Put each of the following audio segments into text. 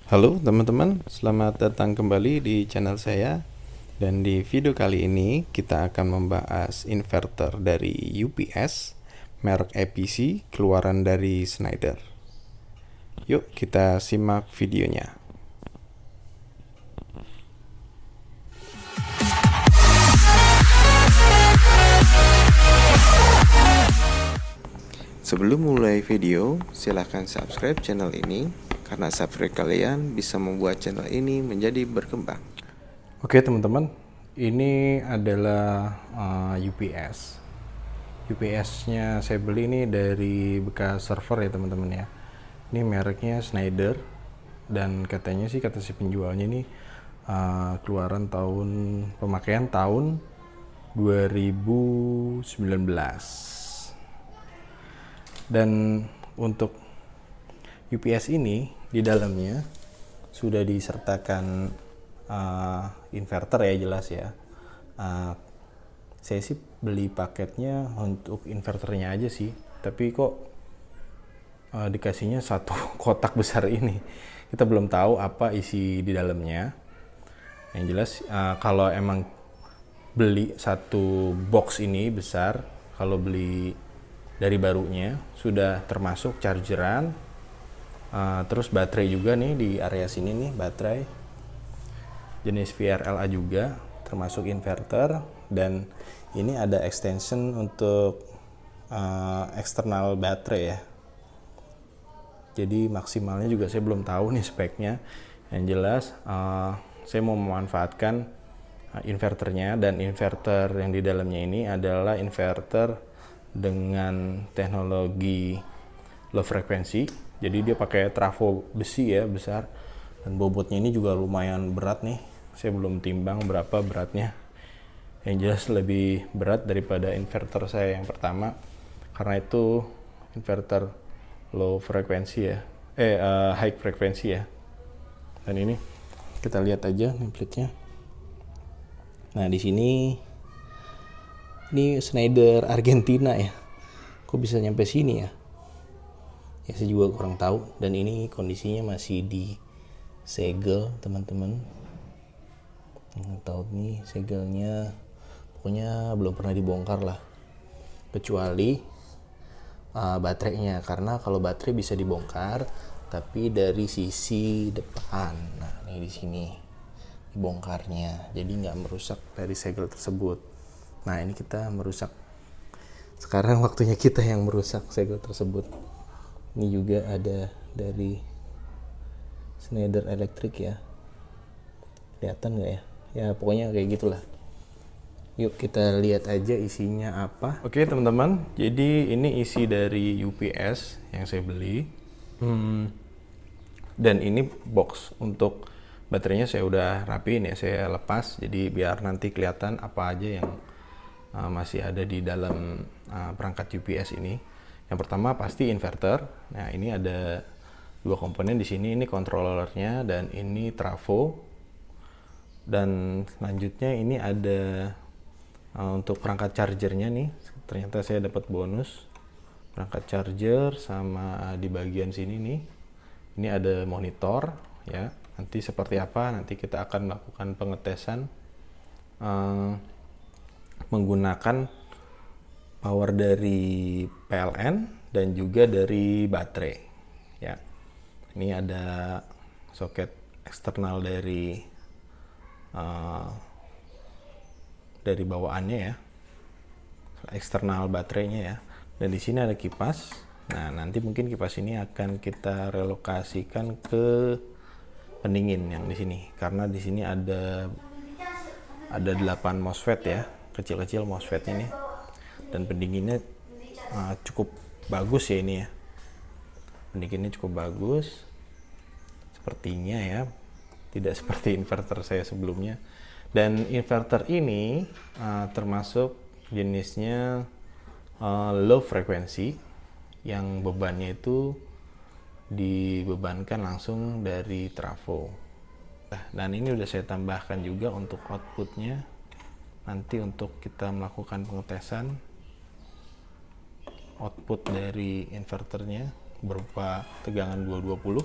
Halo teman-teman, selamat datang kembali di channel saya. Dan di video kali ini kita akan membahas inverter dari UPS, merek EPC, keluaran dari Schneider. Yuk kita simak videonya. Sebelum mulai video, silahkan subscribe channel ini, karena subscribe kalian bisa membuat channel ini menjadi berkembang. Oke teman-teman, ini adalah UPS. UPS-nya saya beli ini dari bekas server ya teman-teman ya. Ini mereknya Schneider, dan katanya sih, kata si penjualnya ini keluaran pemakaian tahun 2019. Dan untuk UPS ini di dalamnya sudah disertakan inverter ya, jelas ya. Saya sih beli paketnya untuk inverternya aja sih, tapi kok dikasihnya satu kotak besar ini. Kita belum tahu apa isi di dalamnya. Yang jelas kalau emang beli satu box ini besar, kalau beli dari barunya sudah termasuk chargeran, terus baterai juga nih di area sini nih, baterai jenis VRLA juga termasuk inverter. Dan ini ada extension untuk eksternal baterai ya. Jadi maksimalnya juga saya belum tahu nih speknya. Yang jelas saya mau memanfaatkan inverternya, dan inverter yang di dalamnya ini adalah inverter dengan teknologi low frequency. Jadi dia pakai trafo besi ya, besar, dan bobotnya ini juga lumayan berat nih. Saya belum timbang berapa beratnya. Yang jelas lebih berat daripada inverter saya yang pertama, karena itu inverter low frequency ya, high frequency ya. Dan ini kita lihat aja nameplate-nya. Nah di sini ini Schneider Argentina ya. Kok bisa nyampe sini ya? Ya saya juga kurang tahu. Dan ini kondisinya masih di segel teman-teman. Nggak tahu nih segelnya, pokoknya belum pernah dibongkar lah. Kecuali baterainya, karena kalau baterai bisa dibongkar, tapi dari sisi depan. Nah ini di sini dibongkarnya, jadi nggak merusak dari segel tersebut. Nah ini kita merusak, sekarang waktunya kita yang merusak segel tersebut. Ini juga ada dari Schneider Electric ya, kelihatan nggak ya? Ya pokoknya kayak gitulah. Yuk kita lihat aja isinya apa. Oke teman-teman, jadi ini isi dari UPS yang saya beli. Dan ini box untuk baterainya saya udah rapiin ya, saya lepas, jadi biar nanti kelihatan apa aja yang masih ada di dalam perangkat UPS ini. Yang pertama pasti inverter. Nah ini ada dua komponen di sini, ini controllernya dan ini trafo. Dan selanjutnya ini ada untuk perangkat chargernya nih. Ternyata saya dapat bonus perangkat charger, sama di bagian sini nih ini ada monitor ya. Nanti seperti apa, nanti kita akan melakukan pengetesan menggunakan power dari PLN dan juga dari baterai ya. Ini ada soket eksternal dari bawaannya ya, eksternal baterainya ya. Dan di sini ada kipas. Nah nanti mungkin kipas ini akan kita relokasikan ke pendingin yang di sini, karena di sini ada 8 MOSFET ya, kecil-kecil MOSFET ini. Dan pendinginnya cukup bagus ya ini ya, pendinginnya cukup bagus sepertinya ya, tidak seperti inverter saya sebelumnya. Dan inverter ini termasuk jenisnya low frequency, yang bebannya itu dibebankan langsung dari trafo. Dan ini udah saya tambahkan juga untuk outputnya, nanti untuk kita melakukan pengetesan output dari inverternya berupa tegangan 220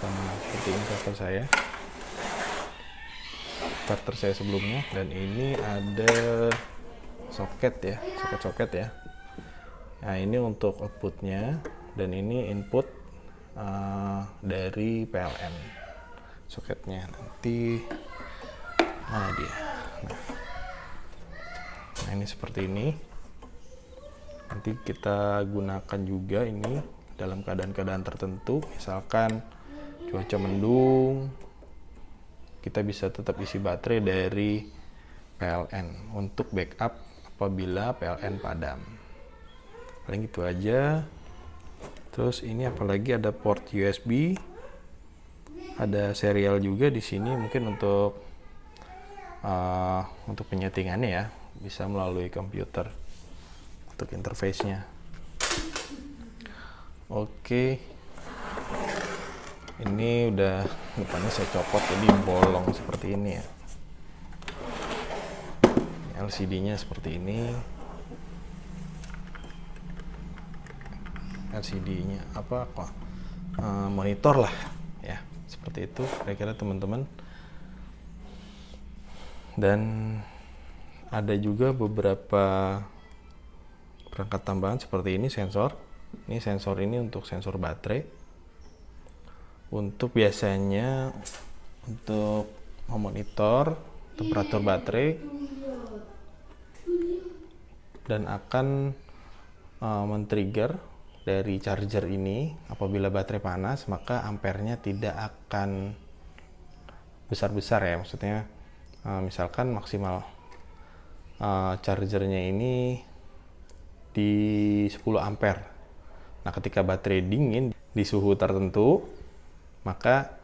sama seperti ini starter saya sebelumnya. Dan ini ada soket ya, soket ya. Nah, ini untuk outputnya, dan ini input dari PLN soketnya. Nanti mana dia? Nah, ini seperti ini. Nanti kita gunakan juga ini dalam keadaan-keadaan tertentu, misalkan cuaca mendung, kita bisa tetap isi baterai dari PLN untuk backup apabila PLN padam. Paling gitu aja. Terus ini apalagi ada port USB, ada serial juga di sini, mungkin untuk penyetingannya ya, bisa melalui komputer untuk interface-nya. Oke, ini udah depannya saya copot jadi bolong seperti ini ya. LCD-nya seperti ini. LCD-nya monitor lah ya, seperti itu kira-kira teman-teman. Dan ada juga beberapa perangkat tambahan seperti ini, sensor. Ini sensor ini untuk sensor baterai. Untuk biasanya untuk memonitor temperatur baterai dan akan men-trigger dari charger ini apabila baterai panas, maka ampernya tidak akan besar-besar ya, maksudnya misalkan maksimal chargernya ini di 10 ampere. Nah, ketika baterai dingin di suhu tertentu, maka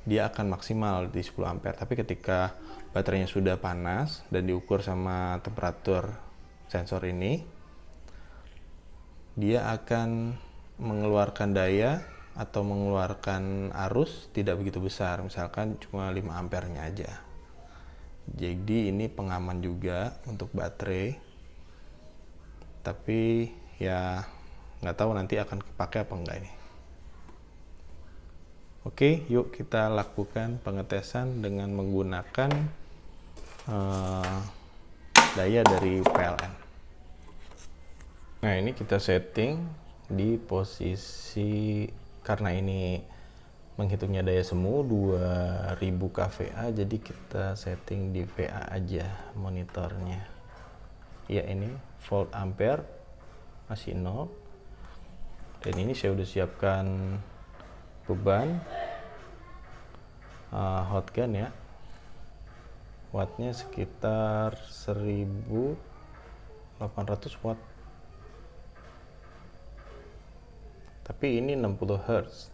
dia akan maksimal di 10 ampere. Tapi ketika baterainya sudah panas dan diukur sama temperatur sensor ini, dia akan mengeluarkan daya atau mengeluarkan arus tidak begitu besar, misalkan cuma 5 ampernya aja. Jadi ini pengaman juga untuk baterai, tapi ya nggak tahu nanti akan kepake apa enggak ini. Oke, yuk kita lakukan pengetesan dengan menggunakan daya dari PLN. Nah, ini kita setting di posisi, karena ini menghitungnya daya semu 2000 kVA, jadi kita setting di VA aja monitornya. Ya, ini volt ampere masih 0. Dan ini saya udah siapkan beban hot gun ya. Wattnya sekitar 1800 watt. Tapi ini 60 Hz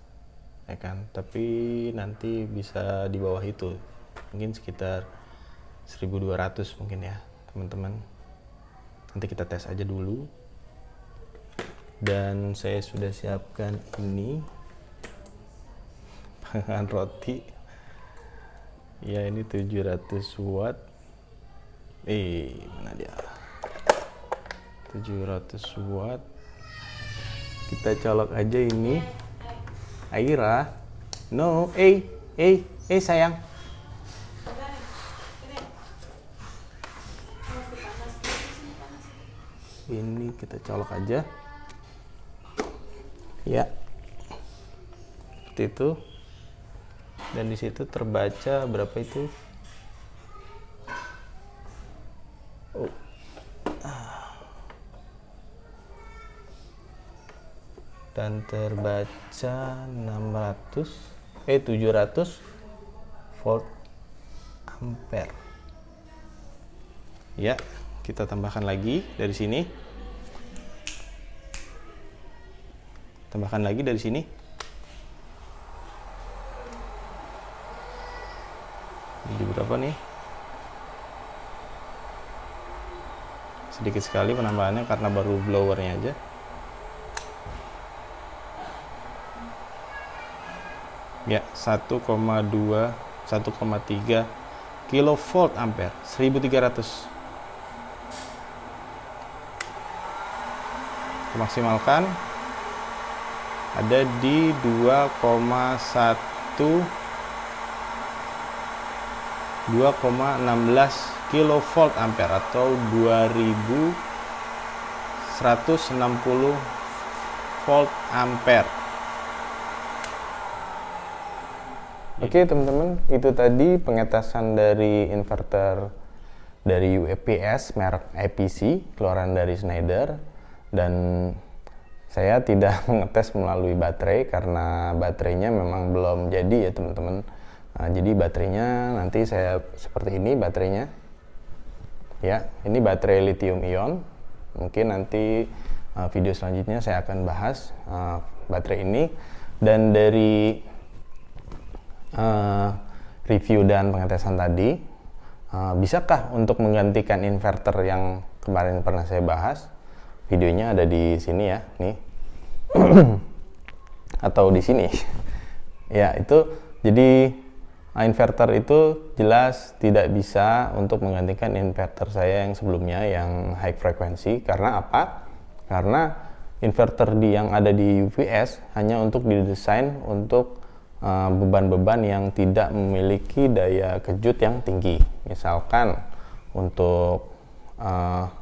ya kan, tapi nanti bisa di bawah itu, mungkin sekitar 1200 mungkin ya teman-teman. Nanti kita tes aja dulu. Dan saya sudah siapkan ini panggangan roti ya, ini 700 watt. Mana dia, 700 watt. Kita colok aja ini. Aira, no, sayang. Ini kita colok aja. Ya, seperti itu. Dan di situ terbaca berapa itu? Dan terbaca 700 volt ampere. Ya, kita tambahkan lagi dari sini. Tambahkan lagi dari sini. Jadi berapa nih? Sedikit sekali penambahannya karena baru blowernya aja. Ya, 1,2 1,3 kilovolt ampere, 1300. Maksimalkan ada di 2,1 yaitu 2,16 kilovolt ampere atau 2160 volt ampere. Oke teman-teman, itu tadi pengetesan dari inverter dari UPS merek IPC keluaran dari Schneider, dan saya tidak mengetes melalui baterai karena baterainya memang belum jadi ya teman-teman. Nah, jadi baterainya nanti saya seperti ini baterainya ya, ini baterai lithium ion. Mungkin nanti video selanjutnya saya akan bahas baterai ini. Dan dari review dan pengetesan tadi, bisakah untuk menggantikan inverter yang kemarin pernah saya bahas? Videonya ada di sini ya, nih atau di sini ya. Itu jadi inverter itu jelas tidak bisa untuk menggantikan inverter saya yang sebelumnya yang high frekuensi. Karena apa? Karena inverter yang ada di UPS hanya untuk didesain untuk beban-beban yang tidak memiliki daya kejut yang tinggi. Misalkan untuk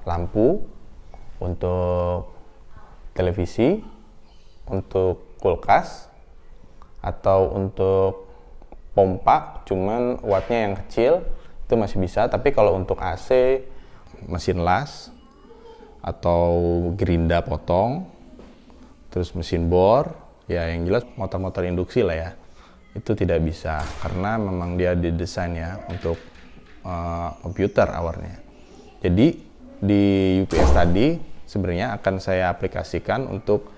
lampu, untuk televisi, untuk kulkas, atau untuk pompa cuman wattnya yang kecil, itu masih bisa. Tapi kalau untuk AC, mesin las atau gerinda potong, terus mesin bor, ya yang jelas motor-motor induksi lah ya, itu tidak bisa karena memang dia didesain ya untuk komputer awalnya. Jadi di UPS tadi sebenarnya akan saya aplikasikan untuk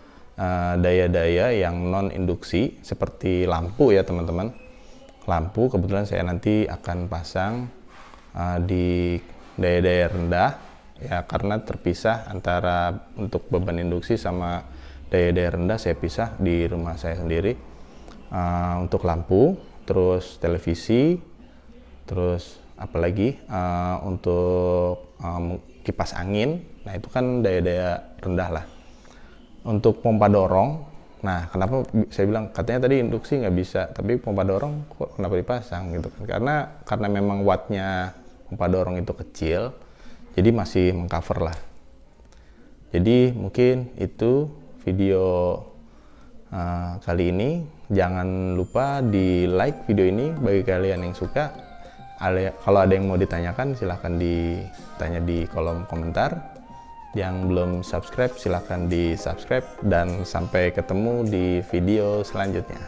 daya-daya yang non induksi seperti lampu ya teman-teman. Lampu kebetulan saya nanti akan pasang di daya-daya rendah ya, karena terpisah antara untuk beban induksi sama daya-daya rendah saya pisah di rumah saya sendiri. Untuk lampu, terus televisi, terus apalagi untuk kipas angin, nah itu kan daya-daya rendah lah. Untuk pompa dorong, nah kenapa saya bilang katanya tadi induksi nggak bisa, tapi pompa dorong kok kenapa dipasang gitu kan? Karena memang wattnya pompa dorong itu kecil, jadi masih mengcover lah. Jadi mungkin itu video kali ini. Jangan lupa di like video ini bagi kalian yang suka. Kalau ada yang mau ditanyakan silahkan ditanya di kolom komentar. Yang belum subscribe silahkan di subscribe, dan sampai ketemu di video selanjutnya.